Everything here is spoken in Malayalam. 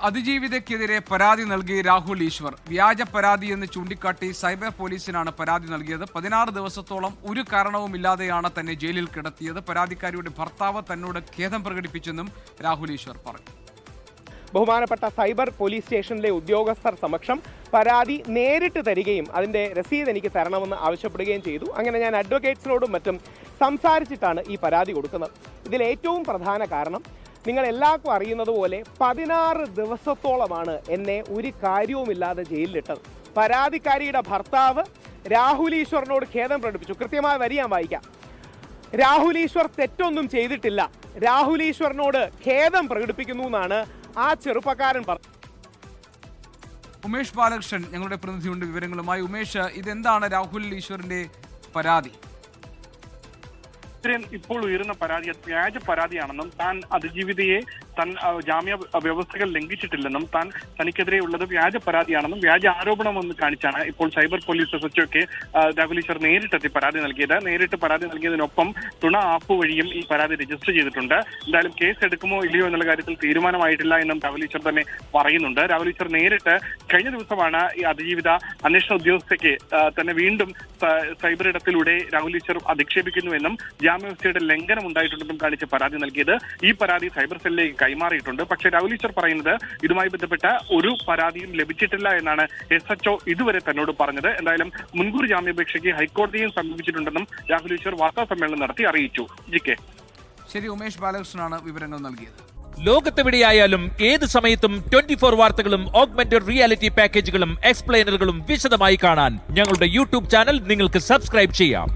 അതിജീവിതയ്ക്കെതിരെ പരാതി നൽകി രാഹുൽ ഈശ്വർ. വ്യാജ പരാതിയെന്ന് ചൂണ്ടിക്കാട്ടി സൈബർ പോലീസിനാണ് പരാതി നൽകിയത്. 16 ദിവസത്തോളം ഒരു കാരണവുമില്ലാതെയാണ് തന്നെ ജയിലിൽ കിടത്തിയത്. പരാതിക്കാരിയുടെ ഭർത്താവ് തന്നോട് ഖേദം പ്രകടിപ്പിച്ചെന്നും രാഹുൽ ഈശ്വർ പറഞ്ഞു. ബഹുമാനപ്പെട്ട സൈബർ പോലീസ് സ്റ്റേഷനിലെ ഉദ്യോഗസ്ഥർ സമക്ഷം പരാതി നേരിട്ട് തരികയും അതിൻ്റെ രസീത് എനിക്ക് തരണമെന്ന് ആവശ്യപ്പെടുകയും ചെയ്തു. അങ്ങനെ ഞാൻ അഡ്വക്കേറ്റ്സിനോടും മറ്റും സംസാരിച്ചിട്ടാണ് ഈ പരാതി കൊടുക്കുന്നത്. ഇതിൽ ഏറ്റവും പ്രധാന കാരണം നിങ്ങൾ എല്ലാവർക്കും അറിയുന്നത് പോലെ 16 ദിവസത്തോളമാണ് എന്നെ ഒരു കാര്യവുമില്ലാതെ ജയിലിലിട്ടത്. പരാതിക്കാരിയുടെ ഭർത്താവ് രാഹുൽ ഈശ്വറിനോട് ഖേദം പ്രകടിപ്പിച്ചു. കൃത്യമായ വരി ഞാൻ വായിക്കാം. രാഹുൽ ഈശ്വർ തെറ്റൊന്നും ചെയ്തിട്ടില്ല, രാഹുൽ ഈശ്വറിനോട് ഖേദം പ്രകടിപ്പിക്കുന്നു എന്നാണ് ആ ചെറുപ്പക്കാരൻ പറഞ്ഞത്. ഉമേഷ് ബാലകൃഷ്ണൻ ഞങ്ങളുടെ പ്രതിനിധിയുണ്ട് വിവരങ്ങളുമായി. ഉമേഷ്, ഇതെന്താണ് രാഹുൽ ഈശ്വറിന്റെ പരാതി? ഇപ്പോൾ ഉയരുന്ന പരാതി വ്യാജ പരാതിയാണെന്നും താൻ അതിജീവിതയെ ജാമ്യ വ്യവസ്ഥകൾ ലംഘിച്ചിട്ടില്ലെന്നും തനിക്കെതിരെയുള്ളത് വ്യാജ പരാതിയാണെന്നും വ്യാജ ആരോപണമെന്ന് കാണിച്ചാണ് ഇപ്പോൾ സൈബർ പോലീസ് എസ്എച്ച്ഒക്ക് രാഹുൽ ഈശ്വർ നേരിട്ടെത്തി പരാതി നൽകിയത്. നേരിട്ട് പരാതി നൽകിയതിനൊപ്പം തുണ ആപ്പ് വഴിയും ഈ പരാതി രജിസ്റ്റർ ചെയ്തിട്ടുണ്ട്. എന്തായാലും കേസ് എടുക്കുമോ ഇല്ലയോ എന്നുള്ള കാര്യത്തിൽ തീരുമാനമായിട്ടില്ല എന്നും രാഹുൽ ഈശ്വർ തന്നെ പറയുന്നുണ്ട്. രാഹുൽ ഈശ്വർ നേരിട്ട് കഴിഞ്ഞ ദിവസമാണ് ഈ അതിജീവിത അന്വേഷണ ഉദ്യോഗസ്ഥയ്ക്ക് തന്നെ വീണ്ടും സൈബർ ഇടത്തിലൂടെ രാഹുൽ ഈശ്വർ അധിക്ഷേപിക്കുന്നുവെന്നും ജാമ്യവ്യവസ്ഥയുടെ ലംഘനം ഉണ്ടായിട്ടുണ്ടെന്നും കാണിച്ച് പരാതി നൽകിയത്. ഈ പരാതി സൈബർ സെല്ലിലേക്ക് കൈമാറിയിട്ടുണ്ട്. പക്ഷേ രാഹുൽ ഈശ്വർ പറയുന്നത് ഇതുമായി ബന്ധപ്പെട്ട ഒരു പരാതിയും ലഭിച്ചിട്ടില്ല എന്നാണ് എസ്എച്ച്ഒ ഇതുവരെ തന്നോട് പറഞ്ഞത്. എന്തായാലും മുൻകൂർ ജാമ്യാപേക്ഷയ്ക്ക് ഹൈക്കോടതിയും സമീപിച്ചിട്ടുണ്ടെന്നും രാഹുൽ ഈശ്വർ വാർത്താ സമ്മേളനം നടത്തി അറിയിച്ചു. ജിക്കെ. ശരി, ഉമേഷ് ബാലകൃഷ്ണനാണ് വിവരങ്ങൾ നൽകിയത്. ലോകത്തെവിടെയായാലും ഏത് സമയത്തും 24 വാർത്തകളും ഓഗ്മെന്റഡ് റിയാലിറ്റി പാക്കേജുകളും എക്സ്പ്ലെയിനറുകളും വിശദമായി കാണാൻ ഞങ്ങളുടെ യൂട്യൂബ് ചാനൽ നിങ്ങൾക്ക് സബ്സ്ക്രൈബ് ചെയ്യാം.